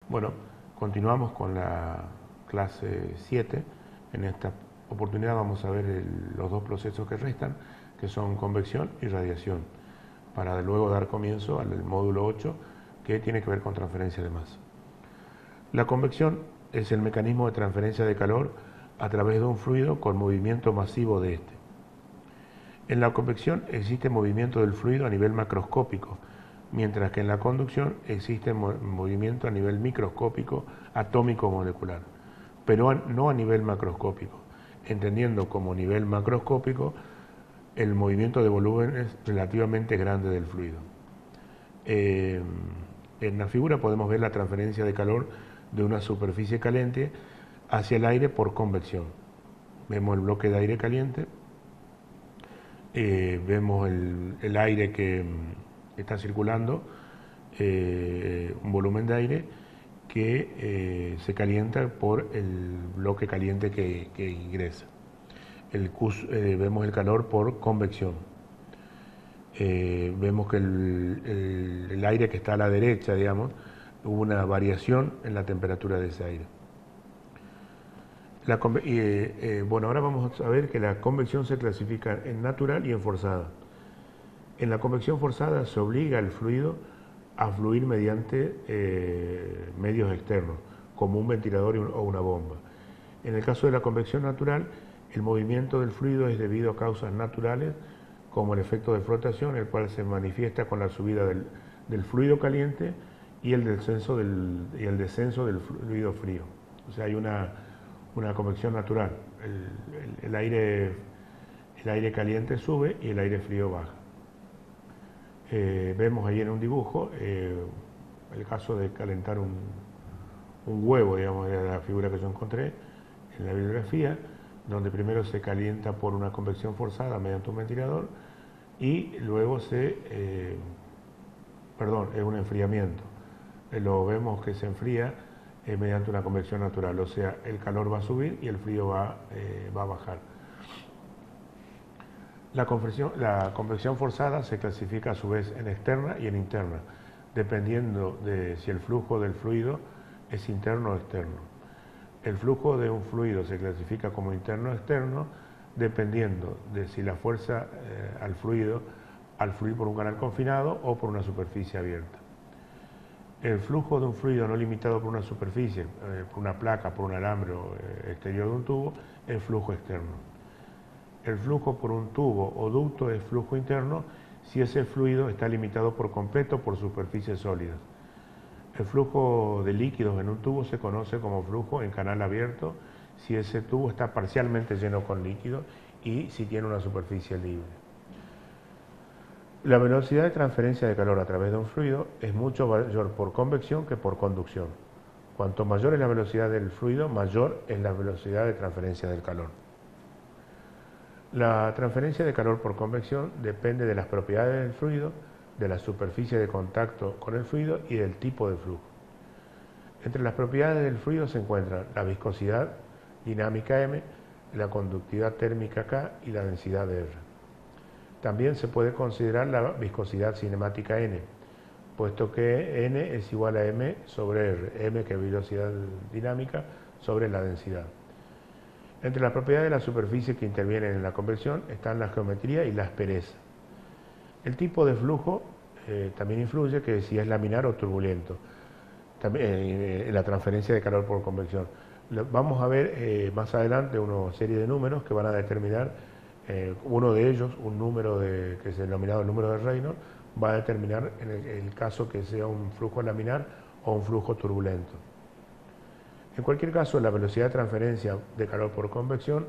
Bueno, continuamos con la clase 7. En esta oportunidad vamos a ver los dos procesos que restan, que son convección y radiación, para luego dar comienzo al módulo 8, que tiene que ver con transferencia de masa. La convección es el mecanismo de transferencia de calor a través de un fluido con movimiento masivo de este. En la convección existe movimiento del fluido a nivel macroscópico, mientras que en la conducción existe movimiento a nivel microscópico, atómico molecular, pero no a nivel macroscópico, entendiendo como nivel macroscópico el movimiento de volúmenes relativamente grandes del fluido. En la figura podemos ver la transferencia de calor de una superficie caliente hacia el aire por convección. Vemos el bloque de aire caliente, vemos el aire que está circulando, un volumen de aire que se calienta por el bloque caliente que ingresa. Vemos el calor por convección. Vemos que el aire que está a la derecha, digamos, hubo una variación en la temperatura de ese aire. Bueno, ahora vamos a ver que la convección se clasifica en natural y en forzada. En la convección forzada se obliga al fluido a fluir mediante medios externos, como un ventilador o una bomba. En el caso de la convección natural, el movimiento del fluido es debido a causas naturales, como el efecto de flotación, el cual se manifiesta con la subida del fluido caliente y el descenso del fluido frío. O sea, hay una convección natural. El aire caliente sube y el aire frío baja. Vemos ahí en un dibujo el caso de calentar un huevo, digamos, de la figura que yo encontré en la bibliografía, donde primero se calienta por una convección forzada mediante un ventilador y luego es un enfriamiento. Lo vemos que se enfría mediante una convección natural, o sea, el calor va a subir y el frío va a bajar. La convección forzada se clasifica a su vez en externa y en interna, dependiendo de si el flujo del fluido es interno o externo. El flujo de un fluido se clasifica como interno o externo dependiendo de si la fuerza al fluido al fluir por un canal confinado o por una superficie abierta. El flujo de un fluido no limitado por una superficie, por una placa, por un alambre exterior de un tubo, es flujo externo. El flujo por un tubo o ducto es flujo interno si ese fluido está limitado por completo por superficies sólidas. El flujo de líquidos en un tubo se conoce como flujo en canal abierto si ese tubo está parcialmente lleno con líquido y si tiene una superficie libre. La velocidad de transferencia de calor a través de un fluido es mucho mayor por convección que por conducción. Cuanto mayor es la velocidad del fluido, mayor es la velocidad de transferencia del calor. La transferencia de calor por convección depende de las propiedades del fluido, de la superficie de contacto con el fluido y del tipo de flujo. Entre las propiedades del fluido se encuentran la viscosidad dinámica M, la conductividad térmica K y la densidad R. También se puede considerar la viscosidad cinemática N, puesto que N es igual a M sobre R, M que es velocidad dinámica sobre la densidad. Entre las propiedades de la superficie que intervienen en la convección están la geometría y la aspereza. El tipo de flujo también influye, que si es laminar o turbulento, también, en la transferencia de calor por convección. Vamos a ver más adelante una serie de números que van a determinar, uno de ellos, un número que es denominado el número de Reynolds, va a determinar en el caso que sea un flujo laminar o un flujo turbulento. En cualquier caso, la velocidad de transferencia de calor por convección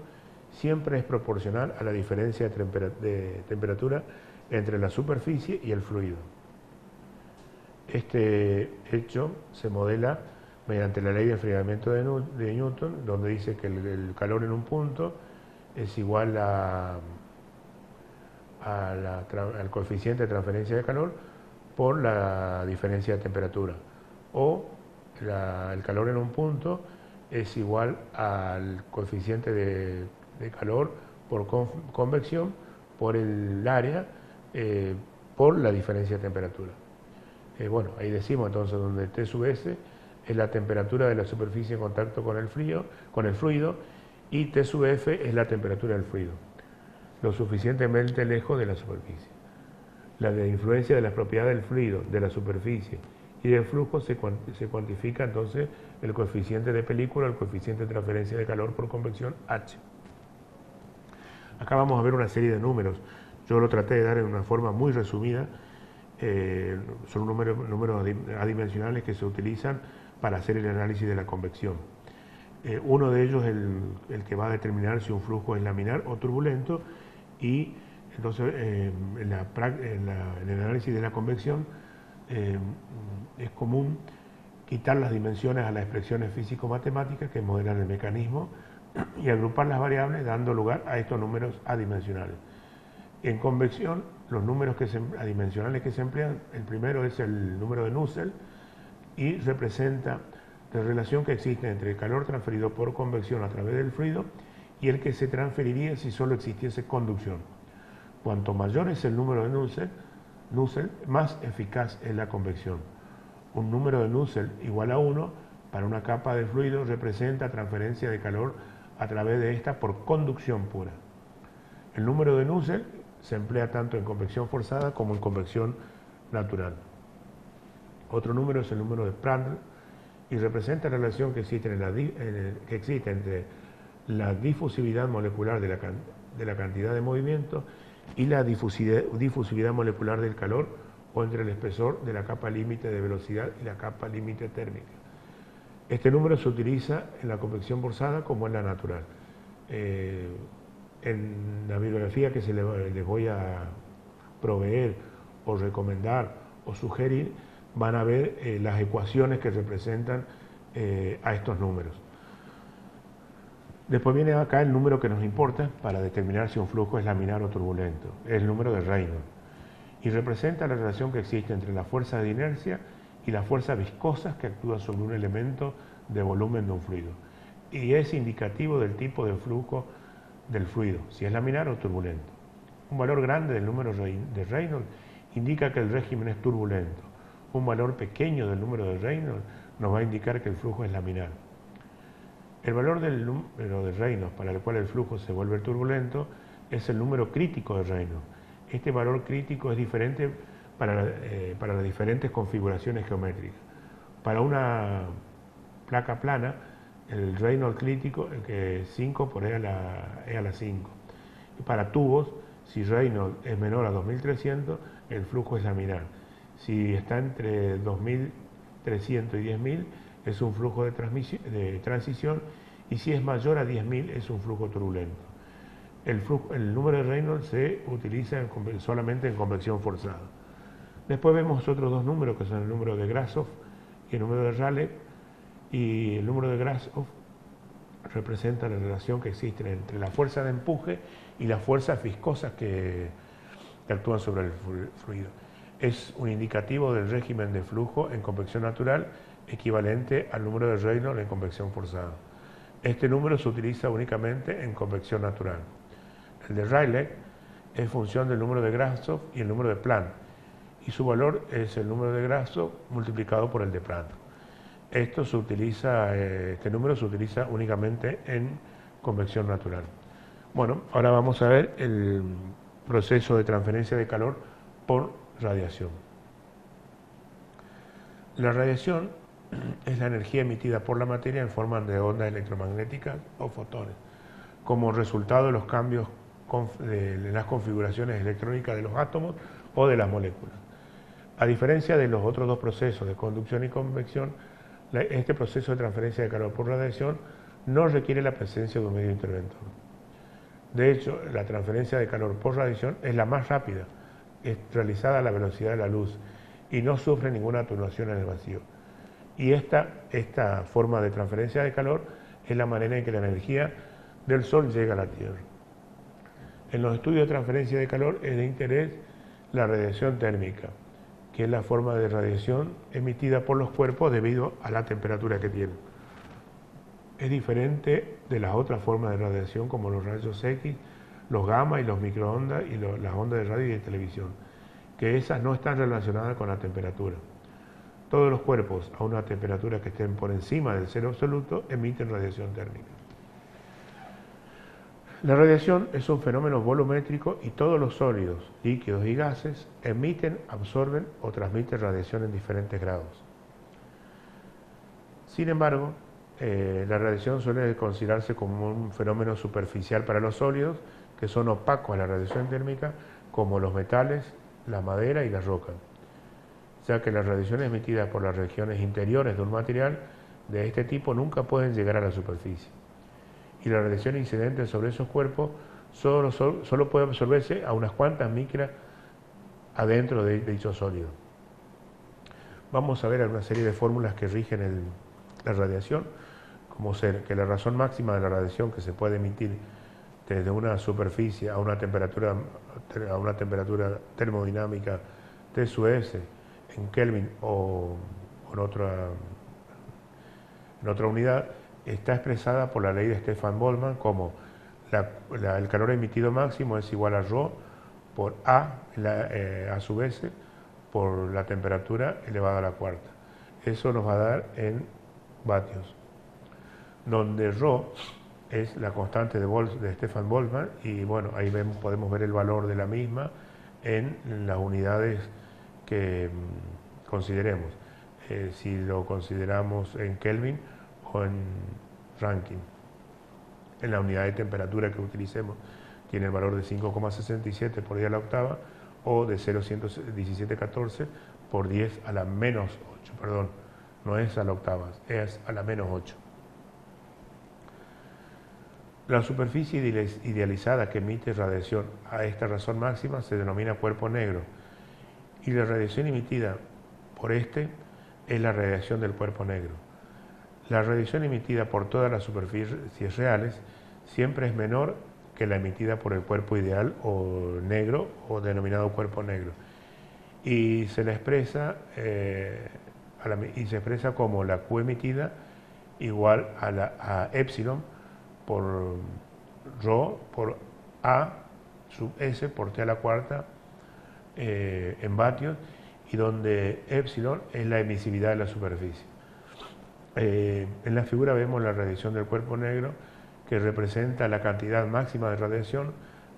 siempre es proporcional a la diferencia de temperatura entre la superficie y el fluido. Este hecho se modela mediante la ley de enfriamiento de Newton, donde dice que el calor en un punto es igual al coeficiente de transferencia de calor por la diferencia de temperatura, o el calor en un punto es igual al coeficiente de calor por convección por el área por la diferencia de temperatura. Bueno, ahí decimos entonces donde T sub S es la temperatura de la superficie en contacto con el fluido, y T sub F es la temperatura del fluido, lo suficientemente lejos de la superficie. La de influencia de las propiedades del fluido, de la superficie y del flujo se cuantifica entonces el coeficiente de película, el coeficiente de transferencia de calor por convección H. Acá vamos a ver una serie de números. Yo lo traté de dar en una forma muy resumida. Son números adimensionales que se utilizan para hacer el análisis de la convección. Uno de ellos es el que va a determinar si un flujo es laminar o turbulento, y entonces en el análisis de la convección es común quitar las dimensiones a las expresiones físico-matemáticas que modelan el mecanismo y agrupar las variables dando lugar a estos números adimensionales. En convección, los números adimensionales que se emplean, el primero es el número de Nusselt y representa la relación que existe entre el calor transferido por convección a través del fluido y el que se transferiría si solo existiese conducción. Cuanto mayor es el número de Nusselt, más eficaz es la convección. Un número de Nusselt igual a 1 para una capa de fluido representa transferencia de calor a través de esta por conducción pura. El número de Nusselt se emplea tanto en convección forzada como en convección natural. Otro número es el número de Prandtl y representa la relación que existe entre la difusividad molecular de la cantidad de movimiento y la difusividad molecular del calor, o entre el espesor de la capa límite de velocidad y la capa límite térmica. Este número se utiliza en la convección forzada como en la natural. En la bibliografía que les voy a proveer o recomendar o sugerir, van a ver las ecuaciones que representan a estos números. Después viene acá el número que nos importa para determinar si un flujo es laminar o turbulento, es el número de Reynolds, y representa la relación que existe entre la fuerza de inercia y las fuerzas viscosas que actúan sobre un elemento de volumen de un fluido, y es indicativo del tipo de flujo del fluido, si es laminar o turbulento. Un valor grande del número de Reynolds indica que el régimen es turbulento. Un valor pequeño del número de Reynolds nos va a indicar que el flujo es laminar. El valor del número de Reynolds para el cual el flujo se vuelve turbulento es el número crítico de Reynolds. Este valor crítico es diferente para las diferentes configuraciones geométricas. Para una placa plana, el Reynolds crítico es 5 por E a la 5. Y para tubos, si Reynolds es menor a 2300, el flujo es laminar. Si está entre 2300 y 10000, es un flujo de transición, y si es mayor a 10.000 es un flujo turbulento. El número de Reynolds se utiliza solamente en convección forzada. Después vemos otros dos números que son el número de Grashof y el número de Rayleigh, y el número de Grashof representa la relación que existe entre la fuerza de empuje y las fuerzas viscosas que actúan sobre el fluido. Es un indicativo del régimen de flujo en convección natural equivalente al número de Reynolds en convección forzada. Este número se utiliza únicamente en convección natural. El de Rayleigh es función del número de Grashof y el número de Planck, y su valor es el número de Grashof multiplicado por el de Planck. Este número se utiliza únicamente en convección natural. Bueno, ahora vamos a ver el proceso de transferencia de calor por radiación. La radiación es la energía emitida por la materia en forma de ondas electromagnéticas o fotones, como resultado de los cambios de las configuraciones electrónicas de los átomos o de las moléculas. A diferencia de los otros dos procesos de conducción y convección, este proceso de transferencia de calor por radiación no requiere la presencia de un medio interventor. De hecho, la transferencia de calor por radiación es la más rápida, es realizada a la velocidad de la luz y no sufre ninguna atenuación en el vacío. Y esta forma de transferencia de calor es la manera en que la energía del Sol llega a la Tierra. En los estudios de transferencia de calor es de interés la radiación térmica, que es la forma de radiación emitida por los cuerpos debido a la temperatura que tienen. Es diferente de las otras formas de radiación como los rayos X, los gamma y los microondas y las ondas de radio y de televisión, que esas no están relacionadas con la temperatura. Todos los cuerpos a una temperatura que estén por encima del cero absoluto emiten radiación térmica. La radiación es un fenómeno volumétrico y todos los sólidos, líquidos y gases emiten, absorben o transmiten radiación en diferentes grados. Sin embargo, la radiación suele considerarse como un fenómeno superficial para los sólidos, que son opacos a la radiación térmica, como los metales, la madera y la roca, ya que las radiaciones emitidas por las regiones interiores de un material de este tipo nunca pueden llegar a la superficie. Y la radiación incidente sobre esos cuerpos solo puede absorberse a unas cuantas micras adentro de dicho sólido. Vamos a ver alguna serie de fórmulas que rigen la radiación, como ser que la razón máxima de la radiación que se puede emitir desde una superficie a una temperatura termodinámica T sub S en Kelvin o en otra unidad, está expresada por la ley de Stefan Boltzmann como el calor emitido máximo es igual a ρ por A sub S por la temperatura elevada a la cuarta. Eso nos va a dar en vatios, donde ρ es la constante de Stefan Boltzmann y bueno, ahí podemos ver el valor de la misma en las unidades que consideremos, si lo consideramos en Kelvin o en Rankine. En la unidad de temperatura que utilicemos tiene el valor de 5,67 por 10 a la octava o de 0,11714 por 10 a la menos 8, perdón, no es a la octava, es a la menos 8. La superficie idealizada que emite radiación a esta razón máxima se denomina cuerpo negro y la radiación emitida por este es la radiación del cuerpo negro. La radiación emitida por todas las superficies reales siempre es menor que la emitida por el cuerpo ideal o negro o denominado cuerpo negro y se expresa como la Q emitida igual a epsilon por ρ por A sub S por T a la cuarta en vatios y donde epsilon es la emisividad de la superficie. En la figura vemos la radiación del cuerpo negro que representa la cantidad máxima de radiación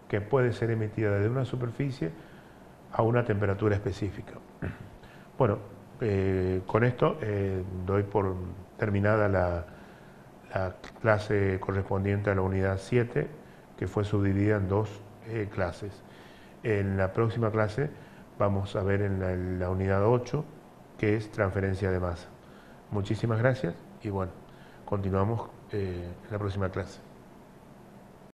que puede ser emitida desde una superficie a una temperatura específica. Bueno, con esto doy por terminada la clase correspondiente a la unidad 7, que fue subdividida en dos clases. En la próxima clase vamos a ver en la unidad 8, que es transferencia de masa. Muchísimas gracias y bueno, continuamos en la próxima clase.